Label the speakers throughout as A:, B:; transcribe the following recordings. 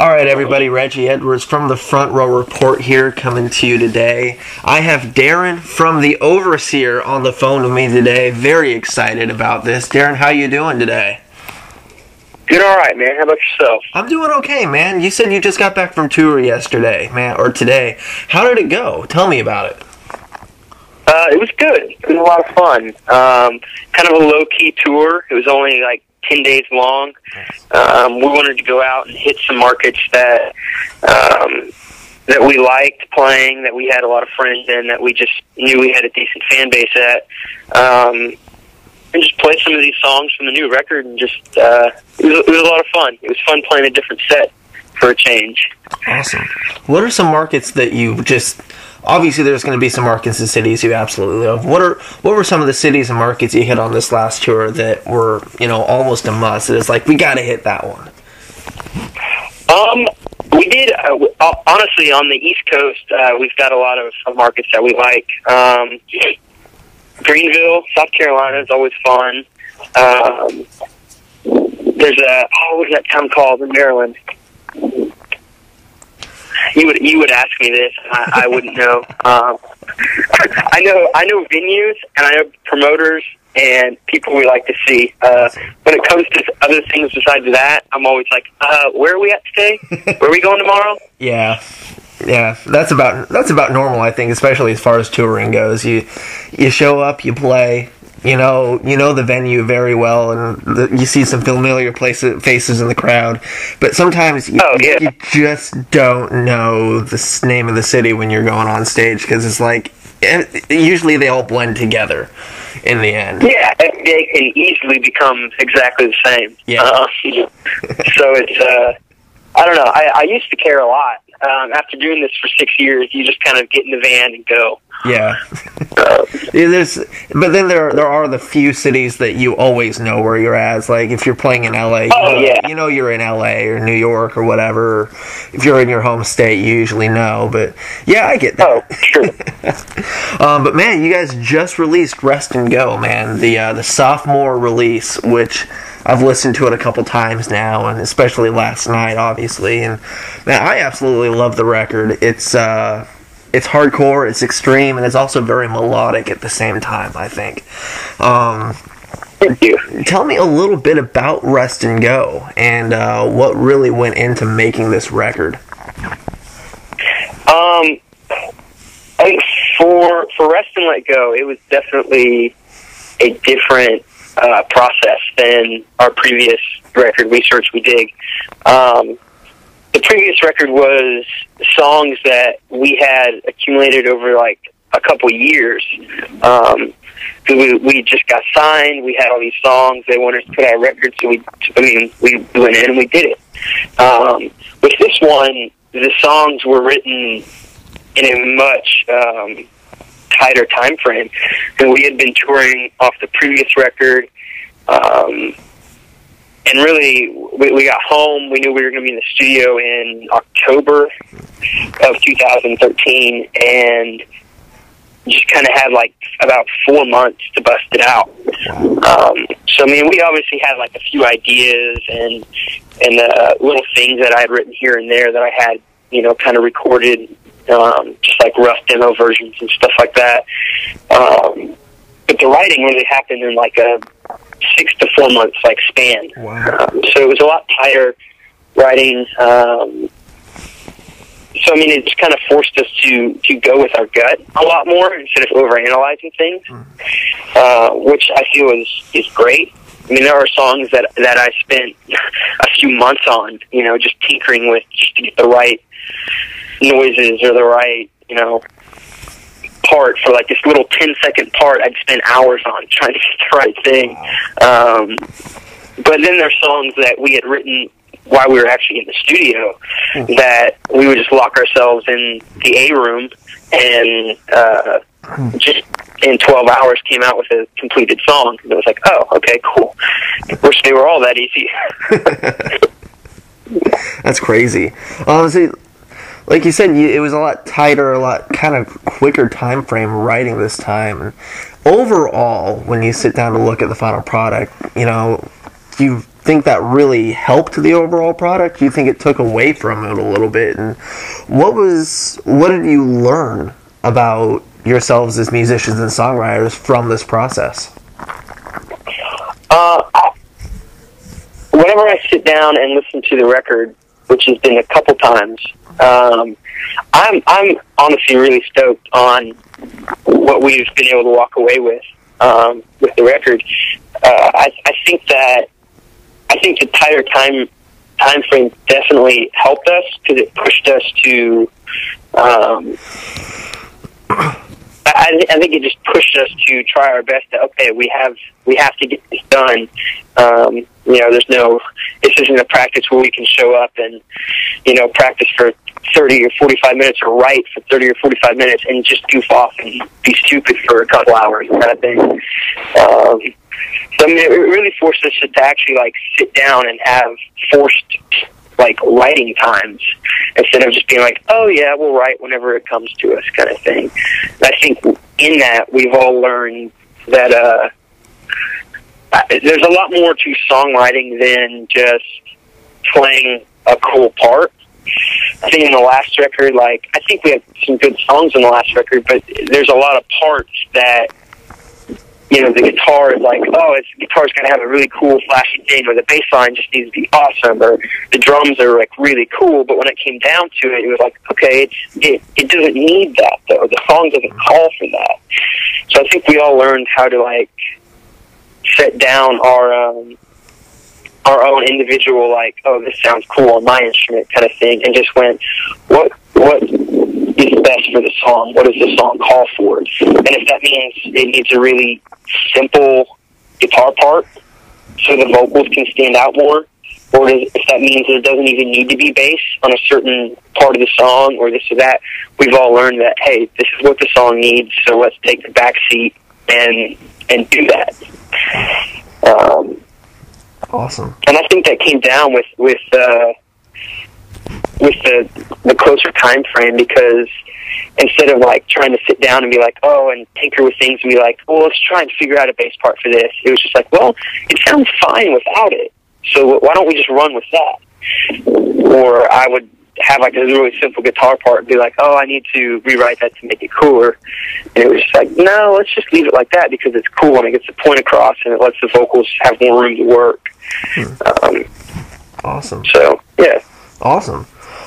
A: All right, everybody, Reggie Edwards from the Front Row Report here coming to you today. I have Darren from the Overseer on the phone with me today. Very excited about this. Darren, how you doing today?
B: Doing all right, man. How about yourself?
A: I'm doing okay, man. You said you just got back from tour yesterday, man, or today. How did it go? Tell me about it.
B: It was good. It was a lot of fun. Kind of a low-key tour. It was only like 10 days long. We wanted to go out and hit some markets that we liked playing, that we had a lot of friends in, that we just knew we had a decent fan base at, and just play some of these songs from the new record. And just it was a lot of fun. It was fun playing a different set for a change.
A: Awesome. What are some markets that you just... Obviously, there's going to be some markets and cities you absolutely love. What were some of the cities and markets you hit on this last tour that were, almost a must? It's like, we got to hit that one.
B: We did, honestly, on the East Coast, we've got a lot of markets that we like. Greenville, South Carolina is always fun. There's what is that town called in Maryland? You would ask me this, and I wouldn't know. I know venues, and I know promoters, and people we like to see. When it comes to other things besides that, I'm always like, where are we at today? Where are we going tomorrow?
A: Yeah, that's about normal, I think, especially as far as touring goes. You show up, you play. You know the venue very well, and you see some familiar faces in the crowd. But sometimes you just don't know the name of the city when you're going on stage, because it's like, usually they all blend together in the end.
B: Yeah, they can easily become exactly the same.
A: Yeah.
B: So it's, I don't know, I used to care a lot. After doing this for 6 years, you just kind of get in the van and go.
A: Yeah. But then there are the few cities that you always know where you're at. It's like if you're playing in LA, you're in LA or New York or whatever. If you're in your home state, you usually know. But yeah, I get that.
B: Oh, sure.
A: But man, you guys just released Rest and Go, man, the sophomore release, which I've listened to it a couple times now, and especially last night, obviously. And man, I absolutely love the record. It's hardcore, it's extreme, and it's also very melodic at the same time, I think.
B: Thank you.
A: Tell me a little bit about Rest and Go and what really went into making this record.
B: I think for Rest and Let Go, it was definitely a different process than our previous record, Research We Dig. The previous record was songs that we had accumulated over like a couple years. We just got signed. We had all these songs. They wanted to put out a record, so we went in and we did it. With this one, the songs were written in a much tighter time frame. And we had been touring off the previous record. And really, we got home. We knew we were going to be in the studio in October of 2013, and just kind of had like about 4 months to bust it out. So I mean, we obviously had like a few ideas and little things that I had written here and there that I had, kind of recorded, just like rough demo versions and stuff like that. But the writing really happened in like a 6 to 4 months span.
A: Wow.
B: So it was a lot tighter writing. So I mean, it just kind of forced us to go with our gut a lot more instead of overanalyzing things, which I feel is great. I mean, there are songs that I spent a few months on, just tinkering with just to get the right noises or the right, part for like this little 10-second part I'd spend hours on trying to get the right thing. But then there's songs that we had written while we were actually in the studio that we would just lock ourselves in the A room and just in 12 hours came out with a completed song. And it was like, oh, okay, cool. Wish they were all that easy.
A: That's crazy. Honestly, like you said, it was a lot tighter, a lot kind of quicker time frame writing this time. And overall, when you sit down to look at the final product, think that really helped the overall product? Do you think it took away from it a little bit? And what did you learn about yourselves as musicians and songwriters from this process?
B: Whenever I sit down and listen to the record, which has been a couple times, I'm honestly really stoked on what we've been able to walk away with the record. I think the tighter time frame definitely helped us because it pushed us to. I think it just pushed us to try our best. Okay, we have to get this done. This isn't a practice where we can show up and practice for 30 or 45 minutes or write for 30 or 45 minutes and just goof off and be stupid for a couple hours kind of thing. So it really forced us to actually sit down and have forced writing times instead of just being oh yeah, we'll write whenever it comes to us kind of thing. And I think in that we've all learned that there's a lot more to songwriting than just playing a cool part. I think in the last record, I think we had some good songs in the last record, but there's a lot of parts that the guitar is the guitar's going to have a really cool flashy thing, or the bass line just needs to be awesome, or the drums are really cool, but when it came down to it, it was okay, it doesn't need that though. The song doesn't call for that. So I think we all learned how to set down our own individual oh, this sounds cool on my instrument kind of thing, and just went, what is best for the song? What does the song call for? And if that means it needs a really simple guitar part so the vocals can stand out more, or if that means it doesn't even need to be bass on a certain part of the song or this or that, we've all learned that, hey, this is what the song needs, so let's take the back seat and do that.
A: Awesome.
B: And I think that came down with the closer time frame, because instead of trying to sit down and be and tinker with things and be well, let's try and figure out a bass part for this, it was just well, it sounds fine without it, so why don't we just run with that? Or I would have a really simple guitar part and be oh, I need to rewrite that to make it cooler, and it was just no, let's just leave it like that because it's cool and it gets the point across and it lets the vocals have more room to work.
A: Awesome.
B: So yeah.
A: Awesome.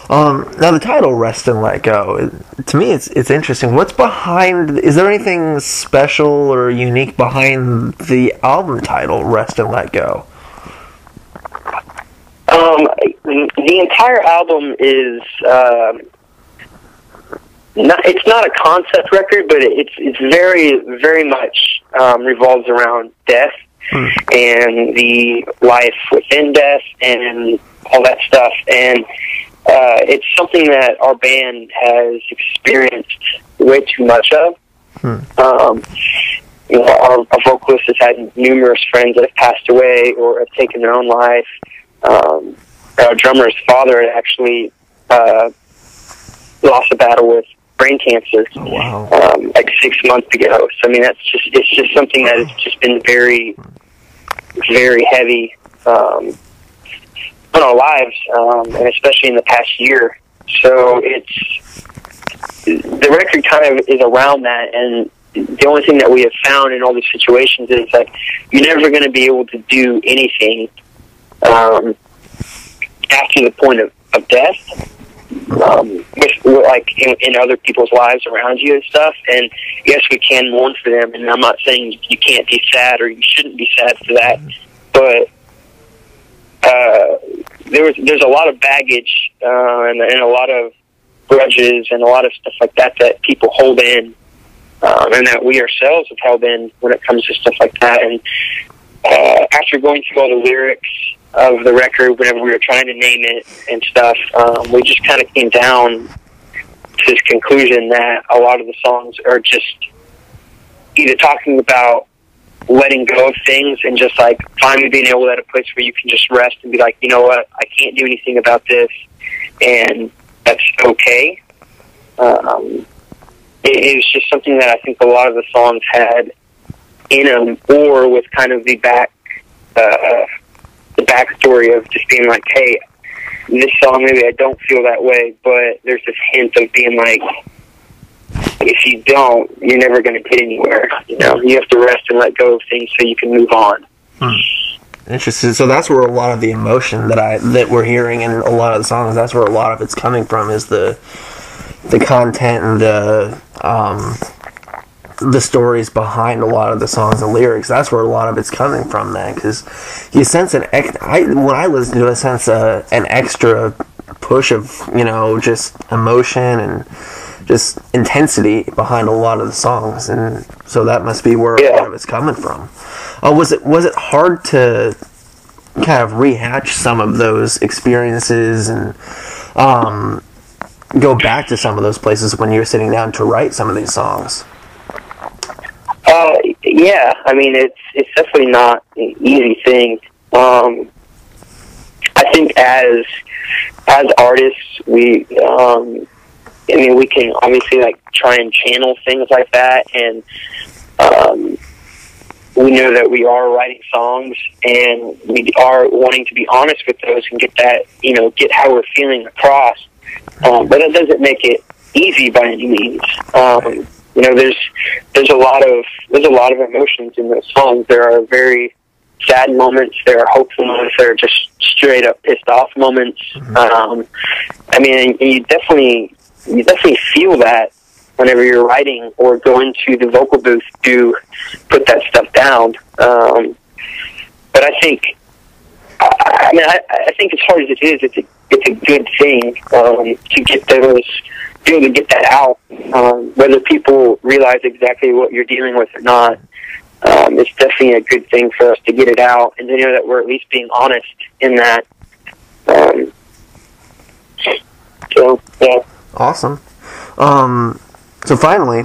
A: Now the title "Rest and Let Go." To me, it's interesting. What's behind? Is there anything special or unique behind the album title "Rest and Let Go"?
B: The entire album is it's not a concept record, but it's very, very much revolves around death and the life within death and all that stuff. And it's something that our band has experienced way too much of. Our vocalist has had numerous friends that have passed away or have taken their own life. Our drummer's father had actually lost a battle with brain cancer.
A: Oh, wow.
B: 6 months ago. So it's just something that has just been very, very heavy on our lives, and especially in the past year. So the record kind of is around that, and the only thing that we have found in all these situations is you're never going to be able to do anything after the point of death, with in other people's lives around you and stuff. And yes, we can mourn for them, and I'm not saying you can't be sad or you shouldn't be sad for that, but there's a lot of baggage and a lot of grudges and a lot of stuff like that that people hold in, and that we ourselves have held in when it comes to stuff like that. And after going through all the lyrics of the record, whenever we were trying to name it and stuff, we just kind of came down to this conclusion that a lot of the songs are just either talking about letting go of things and just finally being able to at a place where you can just rest and be you know what, I can't do anything about this, and that's okay. It was just something that I think a lot of the songs had in them, or with kind of the the backstory of just being like, hey, this song, maybe I don't feel that way, but there's this hint of being like, if you don't, you're never going to get anywhere. You know, you have to rest and let go of things so you can move on.
A: Interesting. So that's where a lot of the emotion that we're hearing in a lot of the songs, that's where a lot of it's coming from, is the content and the stories behind a lot of the songs and lyrics. That's where a lot of it's coming from, man. Because you sense when I listen to it, I sense an extra push of, you know, just emotion and just intensity behind a lot of the songs, and so that must be where a lot of it's coming from. Was it hard to kind of rehatch some of those experiences and go back to some of those places when you're sitting down to write some of these songs?
B: Yeah, I mean, it's definitely not an easy thing. I think as artists, we can obviously like try and channel things like that, and we know that we are writing songs, and we are wanting to be honest with those and get that, you know, get how we're feeling across. But that doesn't make it easy by any means. You know, there's a lot of emotions in those songs. There are very sad moments. There are hopeful moments. There are just straight up pissed off moments. I mean, you definitely feel that whenever you're writing or go into the vocal booth to put that stuff down. But I think, I think as hard as it is, it's a good thing to get those, be able to get that out. Whether people realize exactly what you're dealing with or not, it's definitely a good thing for us to get it out and to know that we're at least being honest in that. So, yeah.
A: Awesome. So finally,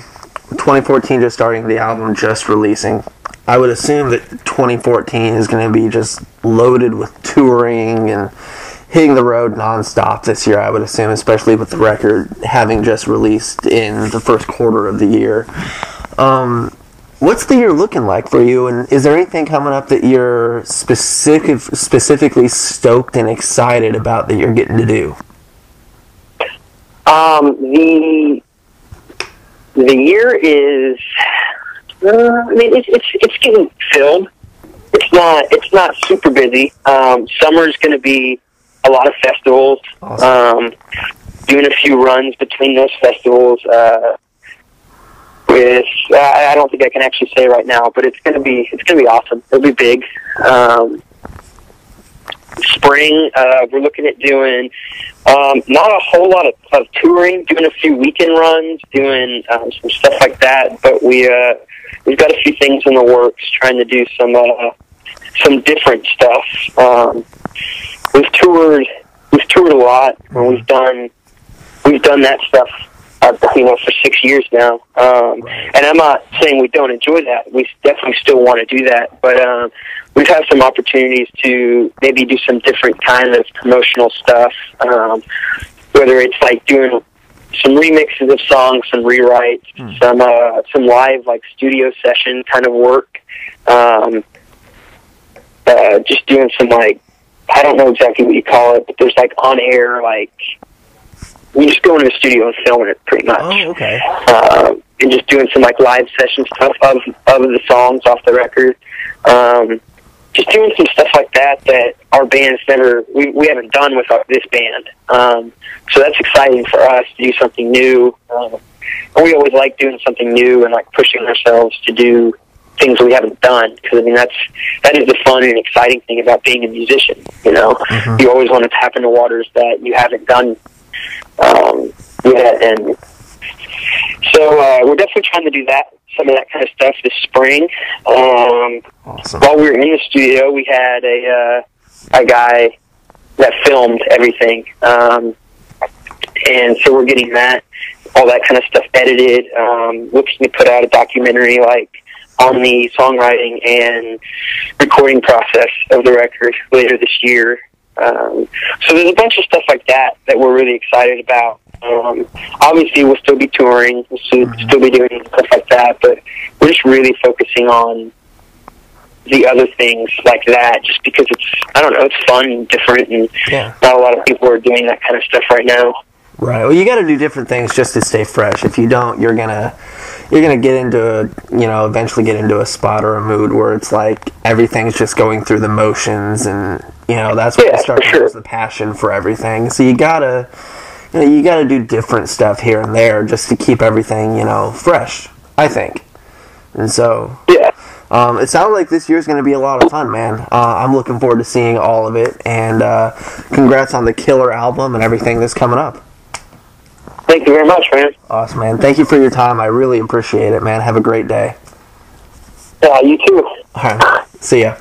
A: 2014 just starting, the album just releasing. I would assume that 2014 is going to be just loaded with touring and hitting the road nonstop this year, I would assume, especially with the record having just released in the first quarter of the year. What's the year looking like for you, and is there anything coming up that you're specifically stoked and excited about that you're getting to do?
B: The year is, I mean, it's getting filled. It's not super busy. Summer's going to be a lot of festivals. Awesome. Doing a few runs between those festivals. With I don't think I can actually say right now, but it's gonna be awesome. It'll be big. Spring, we're looking at doing not a whole lot of touring, doing a few weekend runs, doing some stuff like that. But we've got a few things in the works, trying to do some different stuff. We've toured a lot, and we've done that stuff, for 6 years now. And I'm not saying we don't enjoy that. We definitely still want to do that, but we've had some opportunities to maybe do some different kind of promotional stuff, whether it's like doing some remixes of songs, some rewrites, some live like studio session kind of work, just doing some like, I don't know exactly what you call it, but there's like on air, like we just go into the studio and film it pretty much.
A: Oh, okay.
B: And just doing some like live session stuff of the songs off the record. Just doing some stuff like that our band's we haven't done with this band. So that's exciting for us to do something new. And we always like doing something new and like pushing ourselves to do things we haven't done, because I mean that is the fun and exciting thing about being a musician. You know, you always want to tap into waters that you haven't done yet, and so we're definitely trying to do some of that kind of stuff this spring.
A: Awesome.
B: While we were in the studio, we had a guy that filmed everything, and so we're getting all that kind of stuff edited. Looking to put out a documentary like on the songwriting and recording process of the record later this year. So there's a bunch of stuff like that we're really excited about. Obviously, we'll still be touring, we'll still be doing stuff like that, but we're just really focusing on the other things like that, just because it's, I don't know, it's fun and different, and not a lot of people are doing that kind of stuff right now.
A: Right. Well, you got to do different things just to stay fresh. If you don't, you're gonna get into eventually get into a spot or a mood where it's like everything's just going through the motions, and that's when you start to lose the passion for everything. So you gotta do different stuff here and there just to keep everything fresh, I think. And so it sounds like this year's going to be a lot of fun, man. I'm looking forward to seeing all of it, and congrats on the killer album and everything that's coming up.
B: Thank you very much, man.
A: Awesome, man. Thank you for your time. I really appreciate it, man. Have a great day.
B: Yeah, you too.
A: All right. See ya.